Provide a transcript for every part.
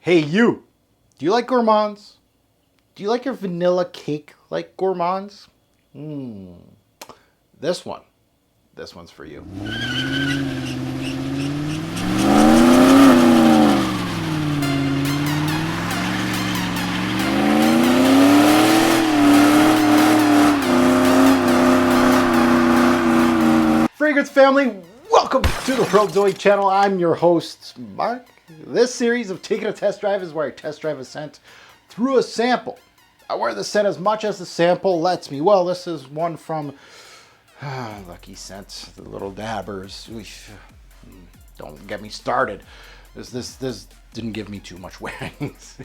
Hey you, do you like gourmands? Do you like your vanilla cake like gourmands? This one. This one's for you. Fragrance family, welcome to the Revolver channel. I'm your host, Mark. This series of Taking a Test Drive is where I test drive a scent through a sample. I wear the scent as much as the sample lets me. Well, this is one from Lucky Scent, the little dabbers. Don't get me started. This didn't give me too much wings.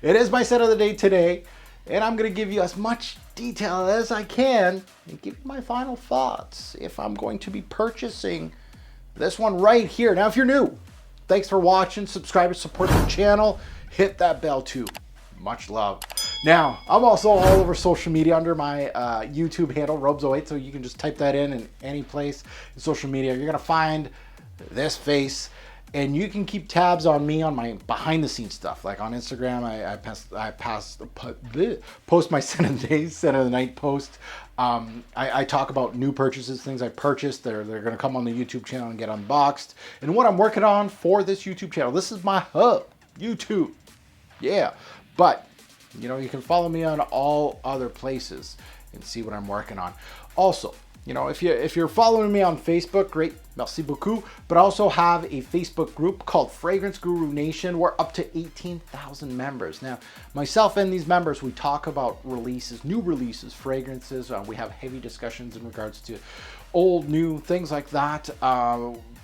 It is my scent of the day today, and I'm going to give you as much detail as I can and give you my final thoughts if I'm going to be purchasing this one right here. Now, if you're new, thanks for watching. Subscribe and support the channel. Hit that bell too. Much love. Now, I'm also all over social media under my YouTube handle, Robes08, so you can just type that in any place in social media. You're going to find this face, and you can keep tabs on me on my behind-the-scenes stuff. Like on Instagram, I post my scent of the day, scent of the night post. I talk about new purchases, things I purchased. They're going to come on the YouTube channel and get unboxed. And what I'm working on for this YouTube channel, this is my hub, YouTube. Yeah, but you know, you can follow me on all other places and see what I'm working on. Also, you know, if you're following me on Facebook, great, merci beaucoup. But I also have a Facebook group called Fragrance Guru Nation. We're up to 18,000 members. Now, myself and these members, we talk about releases, new releases, fragrances. We have heavy discussions in regards to old, new, things like that.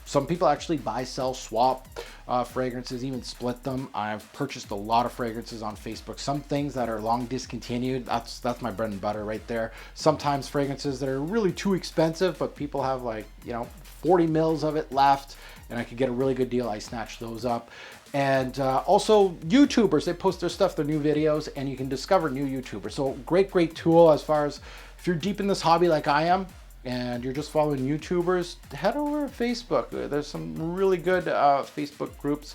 Some people actually buy, sell, swap fragrances, even split them. I've purchased a lot of fragrances on Facebook. Some things that are long discontinued, that's my bread and butter right there. Sometimes fragrances that are really too expensive, but people have like, you know, 40 mils of it left, and I could get a really good deal. I snatch those up. And also YouTubers, they post their stuff, their new videos, and you can discover new YouTubers. So great tool as far as if you're deep in this hobby like I am, and you're just following YouTubers, head over to Facebook. There's some really good Facebook groups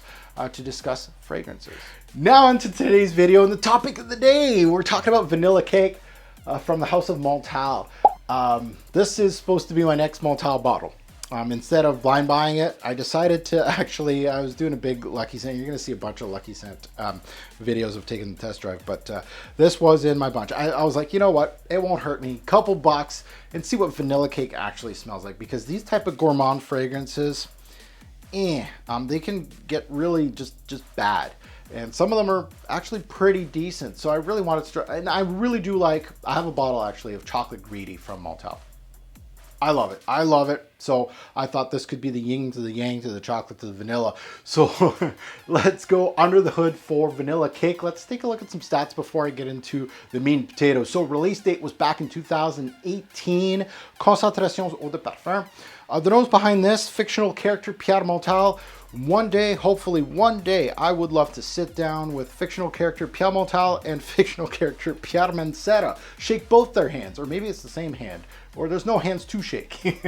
to discuss fragrances. Now into today's video and the topic of the day. We're talking about vanilla cake from the house of Montale. This is supposed to be my next Montale bottle. Instead of blind buying it, I decided to actually, I was doing a big Lucky Scent. You're going to see a bunch of Lucky Scent videos of taking the test drive, but this was in my bunch. I was like, you know what? It won't hurt me. Couple bucks and see what vanilla cake actually smells like, because these type of gourmand fragrances, they can get really just bad. And some of them are actually pretty decent. So I really wanted to, and I really do like, I have a bottle actually of Chocolate Greedy from Montale. I love it. I love it. So I thought this could be the yin to the yang to the chocolate to the vanilla. So let's go under the hood for vanilla cake. Let's take a look at some stats before I get into the meat and potatoes. So release date was back in 2018. Concentrations eau de parfum. The nose behind this, fictional character Pierre Montale. One day, hopefully one day, I would love to sit down with fictional character Pierre Montale and fictional character Pierre Mancera. Shake both their hands, or maybe it's the same hand, or there's no hands to shake.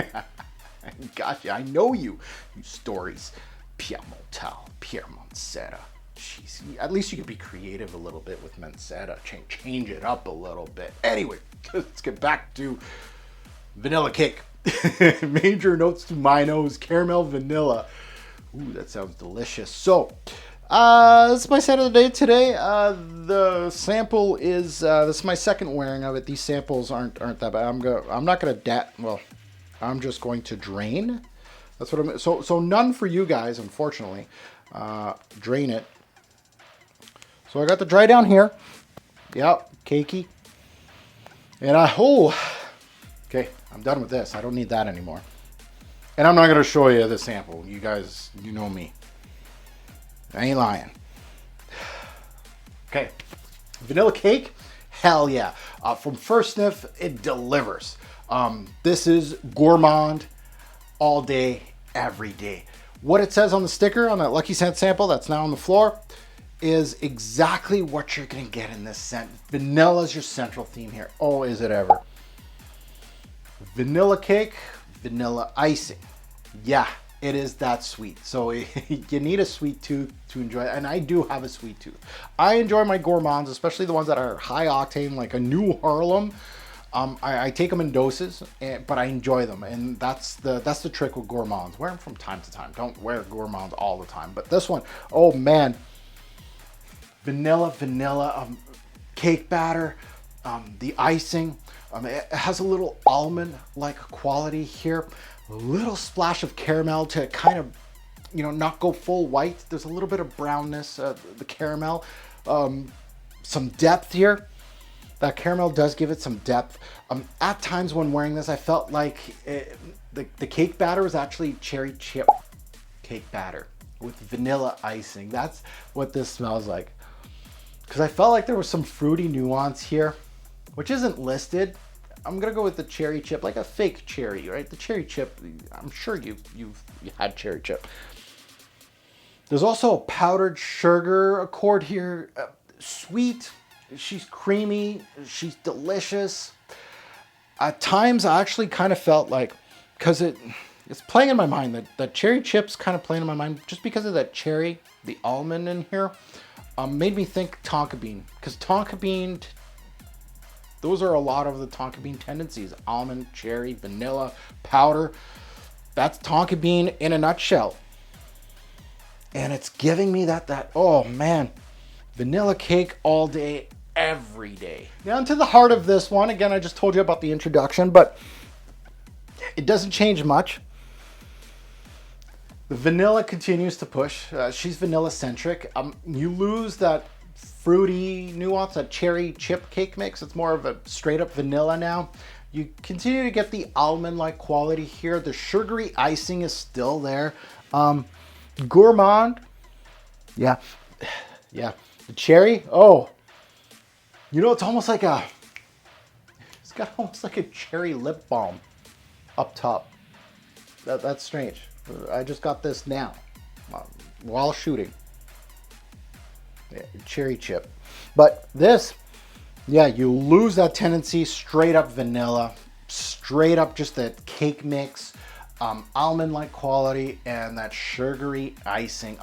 Gotcha, I know you stories. Pierre Montale, Pierre Mancera. Jeez, at least you could be creative a little bit with Mancera. Change it up a little bit. Anyway, let's get back to vanilla cake. Major notes to my nose, caramel vanilla. Ooh, that sounds delicious. So, this is my scent of the day today. The sample is, this is my second wearing of it. These samples aren't that bad. I'm just going to drain. That's what I'm, so none for you guys, unfortunately. Drain it. So I got the dry down here. Yep, cakey. And okay, I'm done with this. I don't need that anymore. And I'm not going to show you the sample. You guys, you know me. I ain't lying. Okay. Vanilla cake? Hell yeah. From first sniff, it delivers. This is gourmand all day, every day. What it says on the sticker, on that Lucky Scent sample that's now on the floor, is exactly what you're going to get in this scent. Vanilla is your central theme here. Oh, is it ever. Vanilla cake, vanilla icing. Yeah, it is that sweet. So you need a sweet tooth to enjoy it. And I do have a sweet tooth. I enjoy my gourmands, especially the ones that are high octane, like a New Harlem. I take them in doses, but I enjoy them, and that's the trick with gourmands. Wear them from time to time. Don't wear gourmands all the time. But this one, oh man, vanilla, cake batter, the icing. It has a little almond-like quality here. A little splash of caramel to kind of, not go full white. There's a little bit of brownness, the caramel. Some depth here. That caramel does give it some depth. At times when wearing this, I felt like the cake batter was actually cherry chip cake batter with vanilla icing. That's what this smells like. Because I felt like there was some fruity nuance here, which isn't listed. I'm gonna go with the cherry chip, like a fake cherry, right? The cherry chip, I'm sure you've had cherry chip. There's also a powdered sugar accord here, sweet. She's creamy, she's delicious. At times I actually kind of felt like, because it's playing in my mind, that cherry chips kind of playing in my mind just because of that cherry, the almond in here, made me think tonka bean. Because tonka bean, those are a lot of the tonka bean tendencies. Almond, cherry, vanilla, powder. That's tonka bean in a nutshell. And it's giving me that, oh man, vanilla cake all day, every day. Now to the heart of this one. Again, I just told you about the introduction, but it doesn't change much. The vanilla continues to push. She's vanilla centric. You lose that fruity nuance, that cherry chip cake mix. It's more of a straight up vanilla now. You continue to get the almond-like quality here. The sugary icing is still there. Gourmand, yeah. The cherry, oh, it's almost like it's got almost like a cherry lip balm up top. That's strange. I just got this now while shooting. Yeah, cherry chip. But this, yeah, you lose that tendency. Straight up vanilla, straight up just that cake mix, almond-like quality, and that sugary icing.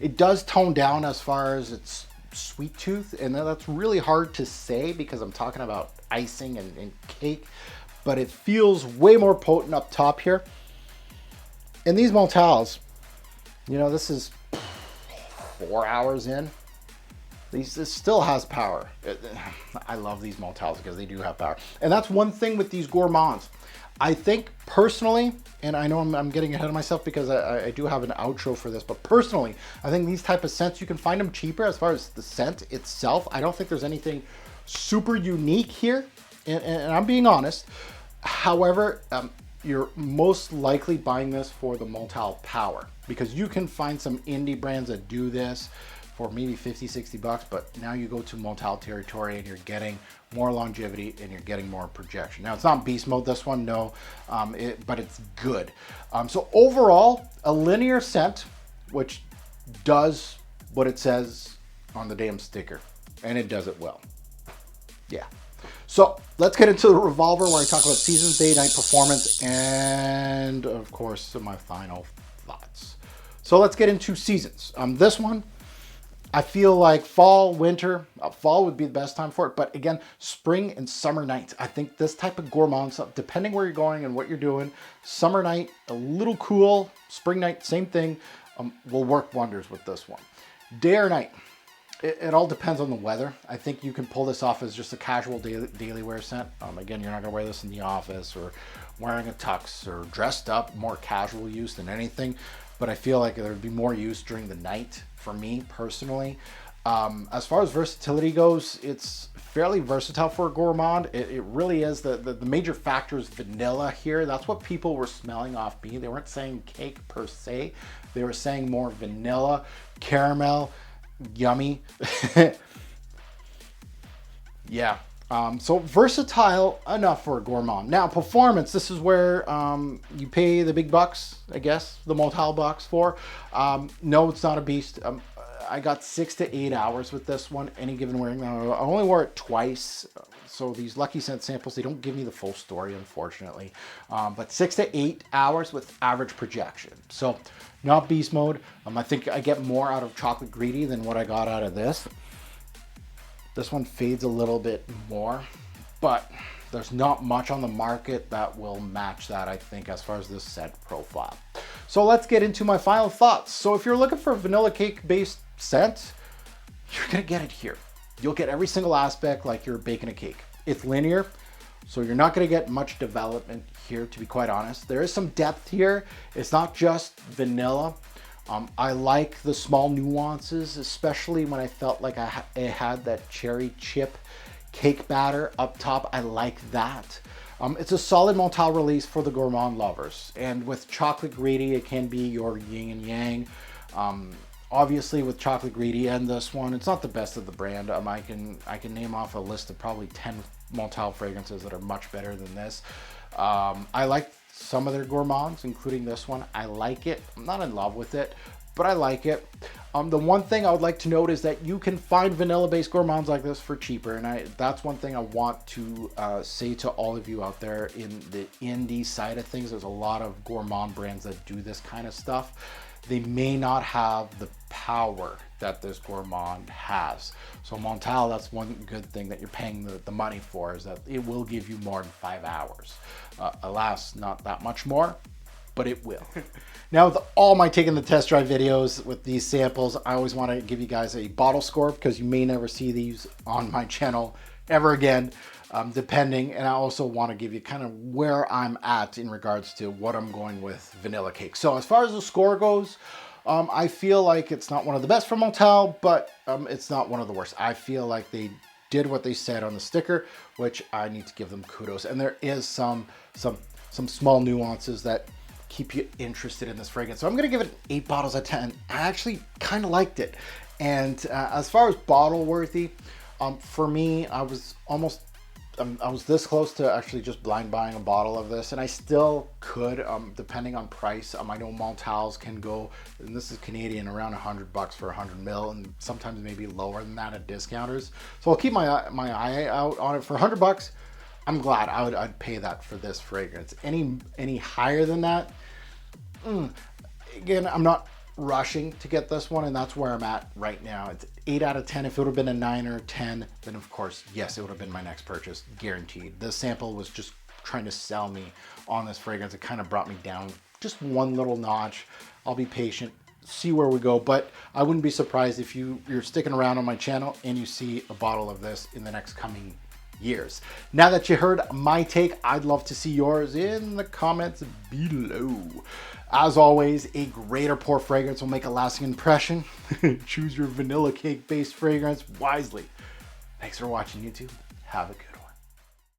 It does tone down as far as its sweet tooth, and that's really hard to say because I'm talking about icing and cake, but it feels way more potent up top here. And these Montales, this is 4 hours in. This still has power. I love these Montales because they do have power. And that's one thing with these gourmands. I think personally, and I know I'm getting ahead of myself because I do have an outro for this, but personally, I think these type of scents, you can find them cheaper as far as the scent itself. I don't think there's anything super unique here, and I'm being honest. However, you're most likely buying this for the Montale power because you can find some indie brands that do this for maybe 50, 60 bucks, but now you go to Montale territory and you're getting more longevity and you're getting more projection. Now it's not beast mode, this one, no, but it's good. So overall, a linear scent, which does what it says on the damn sticker, and it does it well. Yeah. So let's get into the Revolver where I talk about seasons, day, night, performance, and of course, my final thoughts. So let's get into seasons. This one, I feel like fall, winter, fall would be the best time for it. But again, spring and summer nights. I think this type of gourmand, depending where you're going and what you're doing, summer night, a little cool, spring night, same thing, will work wonders with this one. Day or night, it all depends on the weather. I think you can pull this off as just a casual daily wear scent. Again, you're not gonna wear this in the office or wearing a tux or dressed up, more casual use than anything. But I feel like there would be more use during the night for me personally. As far as versatility goes, it's fairly versatile for a gourmand. It really is. The major factor is vanilla here. That's what people were smelling off me. They weren't saying cake per se. They were saying more vanilla, caramel, yummy. Yeah. So versatile enough for a gourmand. Now performance, this is where you pay the big bucks, I guess, the Montale bucks for. No, it's not a beast. I got 6 to 8 hours with this one, any given wearing. Now, I only wore it twice, so these Lucky Scent samples, they don't give me the full story, unfortunately. But 6 to 8 hours with average projection. So not beast mode. I think I get more out of Chocolate Greedy than what I got out of this. This one fades a little bit more, but there's not much on the market that will match that, I think, as far as this scent profile. So let's get into my final thoughts. So if you're looking for a vanilla cake based scent, you're gonna get it here. You'll get every single aspect like you're baking a cake. It's linear, so you're not gonna get much development here, to be quite honest. There is some depth here. It's not just vanilla. I like the small nuances, especially when I felt like it had that cherry chip cake batter up top. I like that. It's a solid Montale release for the gourmand lovers. And with Chocolate Greedy, it can be your yin and yang. Obviously with Chocolate Greedy and this one, it's not the best of the brand. I can name off a list of probably 10 Montale fragrances that are much better than this. I like some of their gourmands, including this one. I like it. I'm not in love with it, but I like it. The one thing I would like to note is that you can find vanilla-based gourmands like this for cheaper, and that's one thing I want to say to all of you out there in the indie side of things. There's a lot of gourmand brands that do this kind of stuff. They may not have the power that this gourmand has. So Montale, that's one good thing that you're paying the money for, is that it will give you more than 5 hours. Alas, not that much more, but it will. Now, with all my taking the test drive videos with these samples, I always want to give you guys a bottle score, because you may never see these on my channel ever again, depending. And I also want to give you kind of where I'm at in regards to what I'm going with vanilla cake. So as far as the score goes, I feel like it's not one of the best from Montale, but it's not one of the worst. I feel like they did what they said on the sticker, which I need to give them kudos. And there is some small nuances that keep you interested in this fragrance. So I'm gonna give it 8 bottles out of 10. I actually kind of liked it. And as far as bottle worthy, for me, I was this close to actually just blind buying a bottle of this, and I still could, depending on price. I know Montales can go, and this is Canadian, around $100 for 100 ml, and sometimes maybe lower than that at discounters. So I'll keep my eye out on it. For $100, I'm glad I'd pay that for this fragrance. Any higher than that, again, I'm not rushing to get this one, and that's where I'm at right now. It's 8 out of 10. If it would have been a 9 or 10, then of course, yes, it would have been my next purchase, guaranteed. This sample was just trying to sell me on this fragrance. It kind of brought me down just one little notch. I'll be patient, see where we go, but I wouldn't be surprised if you're sticking around on my channel and you see a bottle of this in the next coming years. Now that you heard my take, I'd love to see yours in the comments below. As always, a great or poor fragrance will make a lasting impression. Choose your vanilla cake based fragrance wisely. Thanks for watching, YouTube. Have a good one.